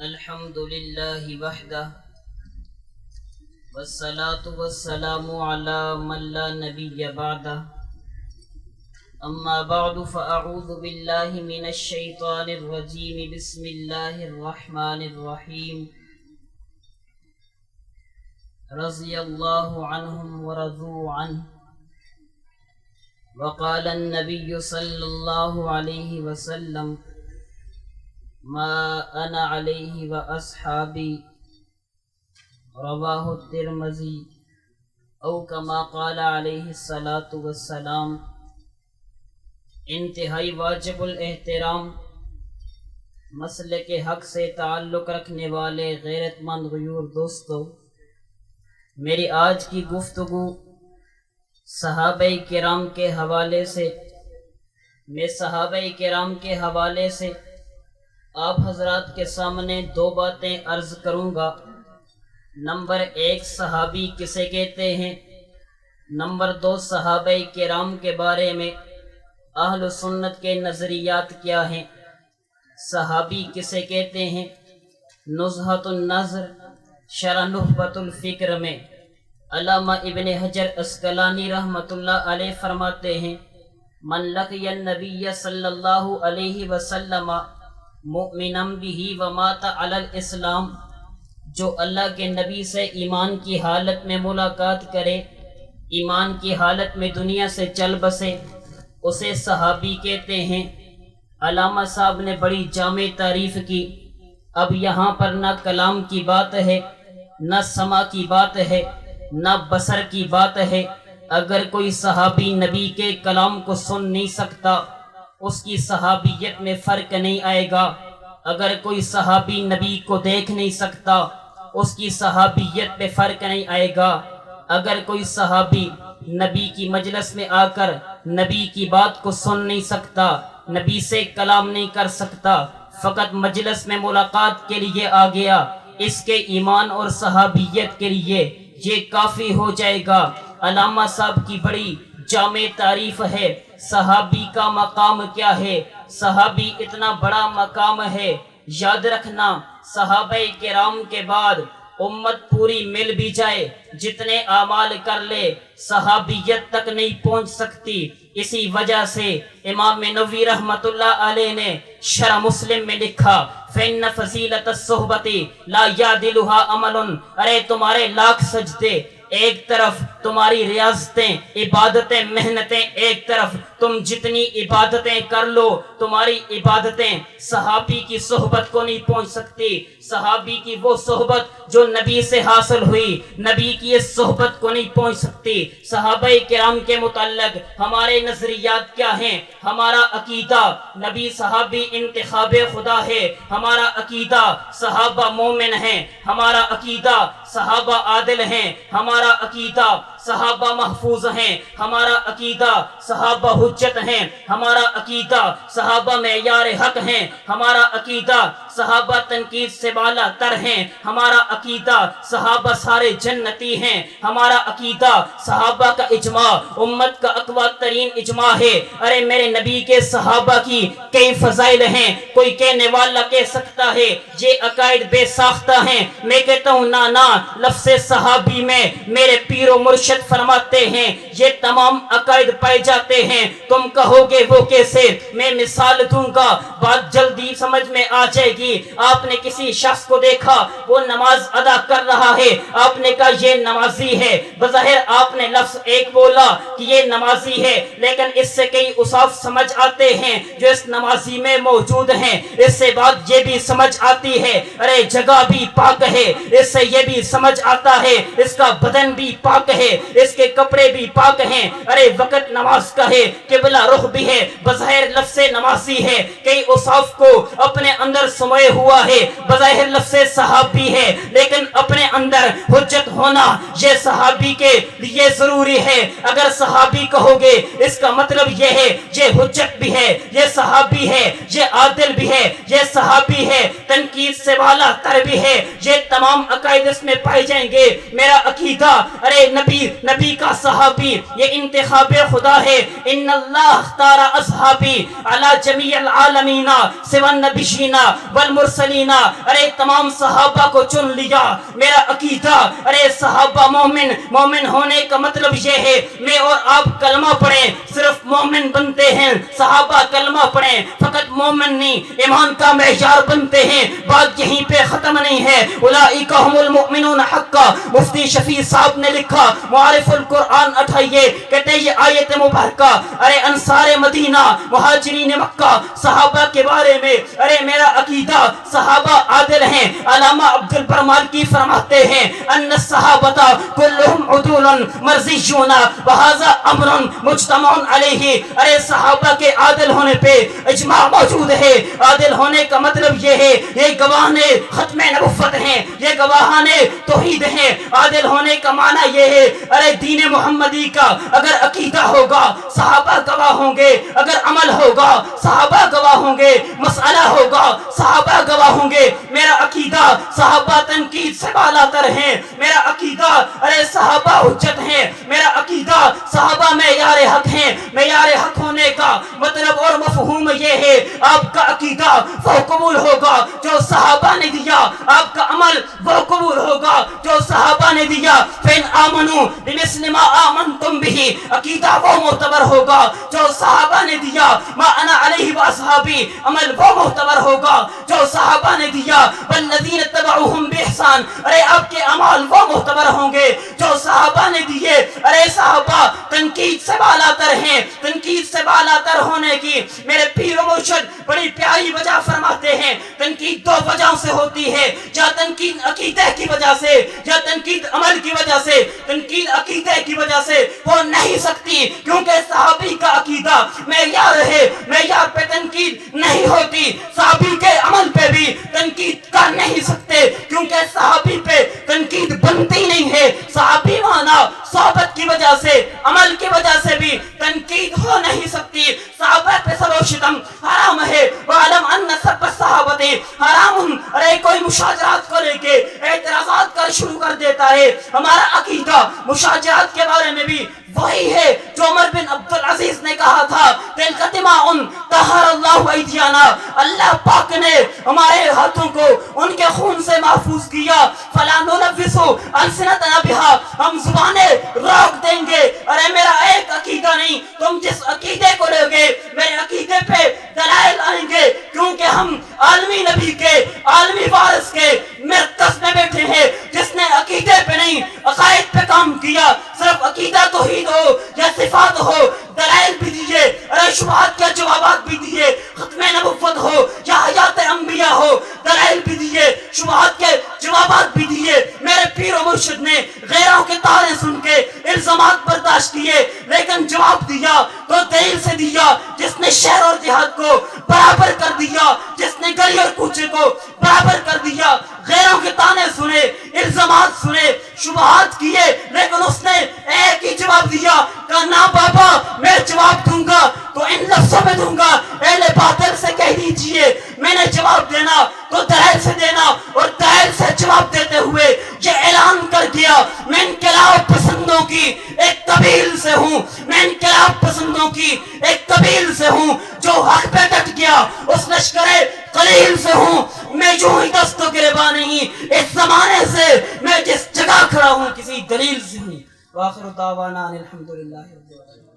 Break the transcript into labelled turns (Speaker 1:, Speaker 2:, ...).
Speaker 1: الحمد لله وحده والصلاة والسلام على من لا نبي بعده أما بعد فأعوذ بالله من الشيطان الرجيم بسم الله الرحمن الرحيم رضي الله عنهم ورضوا عنه وقال النبي صلى الله عليه وسلم ما أنا عليه وأصحابي رواه الترمذي او كما قال عليه الصلاة والسلام۔ انتہائی واجب الاحترام مسلک حق سے تعلق رکھنے والے غیرت مند غیور دوستو، میری آج کی گفتگو صحابہ کرام کے حوالے سے حوالے سے آپ حضرات کے سامنے دو باتیں عرض کروں گا۔ نمبر 1 صحابی کسے کہتے ہیں، نمبر 2 صحابہ کرام کے بارے میں اہل سنت کے نظریات کیا ہیں۔ صحابی کسے کہتے ہیں؟ نزہۃ النظر شرح نخبۃ الفکر میں علامہ ابن حجر عسقلانی رحمۃ اللہ علیہ فرماتے ہیں، من لقی النبی صلی اللہ علیہ وسلم مؤمنا بہ ومات علی الاسلام، جو اللہ کے نبی سے ایمان کی حالت میں ملاقات کرے، ایمان کی حالت میں دنیا سے چل بسے، اسے صحابی کہتے ہیں۔ علامہ صاحب نے بڑی جامع تعریف کی۔ اب یہاں پر نہ کلام کی بات ہے، نہ سما کی بات ہے، نہ بصر کی بات ہے۔ اگر کوئی صحابی نبی کے کلام کو سن نہیں سکتا، اس کی صحابیت میں فرق نہیں آئے گا۔ اگر کوئی صحابی نبی کو دیکھ نہیں سکتا، اس کی صحابیت پہ فرق نہیں آئے گا۔ اگر کوئی صحابی نبی کی مجلس میں آ کر نبی کی بات کو سن نہیں سکتا، نبی سے کلام نہیں کر سکتا، فقط مجلس میں ملاقات کے لیے آ گیا، اس کے ایمان اور صحابیت کے لیے یہ کافی ہو جائے گا۔ علامہ صاحب کی بڑی جامع تعریف ہے۔ صحابی کا مقام کیا ہے؟ صحابی اتنا بڑا مقام ہے، یاد رکھنا صحابہ کرام کے بعد امت پوری مل بھی جائے، جتنے اعمال کر لے، صحابیت تک نہیں پہنچ سکتی۔ اسی وجہ سے امام نووی رحمۃ اللہ علیہ نے شرح مسلم میں لکھا، فَإِنَّ فَضِيلَةَ الصُّحْبَةِ لَا يَعْدِلُهَا عَمَلٌ، ارے تمہارے لاکھ سجدے ایک طرف، تمہاری ریاضتیں، عبادتیں، محنتیں ایک طرف، تم جتنی عبادتیں کر لو، تمہاری عبادتیں صحابی کی صحبت کو نہیں پہنچ سکتی۔ صحابی کی وہ صحبت جو نبی سے حاصل ہوئی، نبی کی اس صحبت کو نہیں پہنچ سکتی۔ صحابہ کرام کے متعلق ہمارے نظریات کیا ہیں؟ ہمارا عقیدہ نبی صحابی انتخاب خدا ہے، ہمارا عقیدہ صحابہ مومن ہیں، ہمارا عقیدہ صحابہ عادل ہیں، ہمارا عقیدہ صحابہ محفوظ ہیں، ہمارا عقیدہ صحابہ حجت ہیں، ہمارا عقیدہ صحابہ معیار حق ہیں، ہمارا عقیدہ صحابہ تنقید سے بالا تر ہیں، ہمارا عقیدہ صحابہ سارے جنتی ہیں، ہمارا عقیدہ صحابہ کا اجماع امت کا اقوی ترین اجماع ہے۔ ارے میرے نبی کے صحابہ کی کئی فضائل ہیں، کوئی کہنے والا کہہ سکتا ہے یہ عقائد بے ساختہ ہیں، میں کہتا ہوں نا، لفظ صحابی میں میرے پیر و مرشد فرماتے ہیں یہ تمام عقائد پائے جاتے ہیں۔ تم کہو گے وہ کیسے؟ میں مثال دوں گا، بات جلدی سمجھ میں آ جائے گی۔ آپ نے کسی شخص کو دیکھا وہ نماز ادا کر رہا ہے، آپ نے کہا یہ نمازی ہے، بظاہر آپ نے لفظ ایک بولا کہ یہ نمازی ہے، لیکن اس سے کئی اوصاف سمجھ آتے ہیں جو اس نمازی میں موجود ہیں۔ اس سے بات یہ بھی سمجھ آتی ہے ارے جگہ بھی پاک ہے، اس سے یہ بھی سمجھ آتا ہے اس کا بدن بھی پاک ہے، اس کے کپڑے بھی پاک ہیں، ارے وقت نماز کا ہے، قبلہ رخ بھی ہے، بظاہر لفظ نمازی ہے، کئی اوصاف کو اپنے اندر سموئے ہوا ہے، بظاہر لفظ صحابی ہے، لیکن اپنے اندر حجت ہونا یہ صحابی کے لیے ضروری ہے۔ اگر صحابی کہو گے اس کا مطلب یہ ہے یہ حجت بھی ہے، یہ صحابی ہے، یہ عادل بھی ہے، یہ صحابی ہے، تنقید سے والا تر بھی ہے، یہ تمام عقائد اس میں پائے جائیں گے۔ میرا عقیدہ ارے نبی نبی کا صحابی، یہ انتخاب خدا ہے۔ ان اللہ اختار اصحابی علی جمیع العالمین سوى النبیین والمرسلین، ارے تمام صحابہ کو چن لیا۔ میرا عقیدہ، ارے صحابہ مومن ہونے کا مطلب یہ ہے میں اور آپ کلمہ پڑھیں صرف مومن بنتے ہیں، صحابہ کلمہ پڑھیں فقط مومن نہیں ایمان کا معیار بنتے ہیں۔ بات یہیں پہ ختم نہیں ہے۔ اولئک هم المؤمنون حقا، مفتی شفیع صاحب نے لکھا معارف القرآن اٹھائیے، کہتے ہیں یہ آیت مبارکہ ارے انصار مدینہ مہاجرین مکہ صحابہ کے بارے میں، ارے میرا عقیدہ صحابہ عادل ہیں۔ علامہ عبد البر مالکی فرماتے ہیں ان الصحابۃ کلهم عدول مرضیون وہذا امر مجتمع علیہ، ارے صحابہ کے عادل ہونے پہ اجماع موجود ہے۔ عادل ہونے کا مطلب یہ ہے یہ گواہان ختم نبوت ہیں، یہ گواہان توحید ہیں۔ عادل ہونے کا معنی یہ ہے ارے دین محمدی کا اگر عقیدہ ہوگا صحابہ گواہ ہوں گے، اگر عمل ہوگا صحابہ گواہ ہوں گے، مسئلہ ہوگا صحابہ گواہ ہوں گے۔ میرا عقیدہ صحابہ تنقید سے بالا تر ہیں، میرا عقیدہ ارے صحابہ حجت ہیں، میرا عقیدہ صحابہ معیار حق ہیں۔ معیار حق ہونے کا مطلب اور مفہوم یہ ہے آپ کا عقیدہ وہ قبول ہوگا جو صحابہ نے دیا، آپ کا عمل وہ قبول ہوگا جو صحابہ نے دیا۔ فَإِنْ آمَنُوا بِمِثْلِ مَا آمَنْتُمْ بِهِ، عقیدہ وہ معتبر ہوگا جو صحابہ نے دیا۔ مَا أَنَا عَلَيْهِ وَأَصْحَابِي، عمل وہ معتبر ہوگا جو صحابہ نے دیا۔ وَالَّذِينَ اتَّبَعُوهُمْ بِإِحْسَانٍ، ارے آپ کے اعمال وہ معتبر ہوں گے جو صحابہ نے دیے۔ ارے صحابہ تنقید سے بالا تر ہیں، تنقید سے بالا تر ہونے کی میرے پیر و مرشد بڑی پیاری وجہ فرماتے ہیں۔ تنقید دو وجہ سے ہوتی ہے، یا تنقید عقیدہ کی وجہ سے یا تنقید عمل کی وجہ سے۔ تنقید عقیدہ کی وجہ سے ہو نہیں سکتی کیونکہ صحابی کا عقیدہ معیار ہے، معیار پہ تنقید نہیں ہوتی۔ صحابی کے عمل پہ بھی تنقید کر نہیں سکتے کیونکہ صحابی پہ تنقید بنتی نہیں ہے۔ صحابی مانا صحبت کی وجہ سے عمل کی وجہ سے بھی تنقید ہو نہیں سکتی۔ صحابہ پہ سب و شتم حرام ہے۔ وَعَلَمْ أَنَّ سَبَّ الصَّحَابَةِ حرام، ارے کوئی مشاجرات کو لے کے اعتراضات کر شروع کر دیتا ہے۔ ہمارا عقیدہ مشاجرات کے بارے میں بھی وہی ہے جو عمر بن عبدالعزیز نے کہا تھا تِلْكَ دِمَاءٌ طَهَّرَ اللَّهُ أَيْدِيَانَا، اللہ پاک نے ہمارے ہاتھوں کو ان کے خون سے محفوظ کیا۔ فَلَا نُلَوِّثُ أَلْسِنَتَنَا بِهَا، ہم زبانیں روک دیں گے۔ ارے میرا ایک عقیدہ نہیں، تم جس عقیدے کو لے گے میرے عقیدے پہ دلائل آئیں گے کیونکہ ہم عالمی نبی کے عالمی وارث کے مرکز میں بیٹھے ہیں جس نے عقیدے پہ نہیں عقائد پہ کام کیا۔ صرف عقیدہ توحید ہو یا صفات ہو دلائل بھی دیے، ارے شبہات کے جوابات بھی دیے، ختم نبوت ہو یا حیات انبیاء ہو دلائل بھی دیے، شبہات کے جوابات بھی دیے۔ میرے پیر و مرشد نے غیروں کے تارے سن کے الزامات برداشت کیے لیکن جواب دیا تو دلیل سے دیا جس نے شہر اور دیہات کو برابر کر دیا، جس نے گلی اور کوچے کو برابر کر دیا۔ غیروں کے تانے سنے، الزامات سنے، شبہات کیے لیکن اس نے ایک ہی جواب دیا، کہا نا بابا میں جواب دوں گا تو ان لفظوں میں دوں گا، اہل باطل سے کہہ دیجئے میں نے جواب دینا تو دلائل سے دینا، اور دلائل سے جواب دیتے ہوئے یہ اعلان کر دیا میں انقلاب پسندوں کی ایک قبیل سے ہوں، میں انقلاب پسندوں کی ایک قبیل سے ہوں، جو حق پہ ڈٹ گیا اس لشکر قلیل سے ہوں، میں جو ہی دست و گریباں نہیں اس زمانے سے، میں جس جگہ کھڑا ہوں کسی دلیل سے ہوں۔ وآخر دعوانا الحمدللہ رب العالمین۔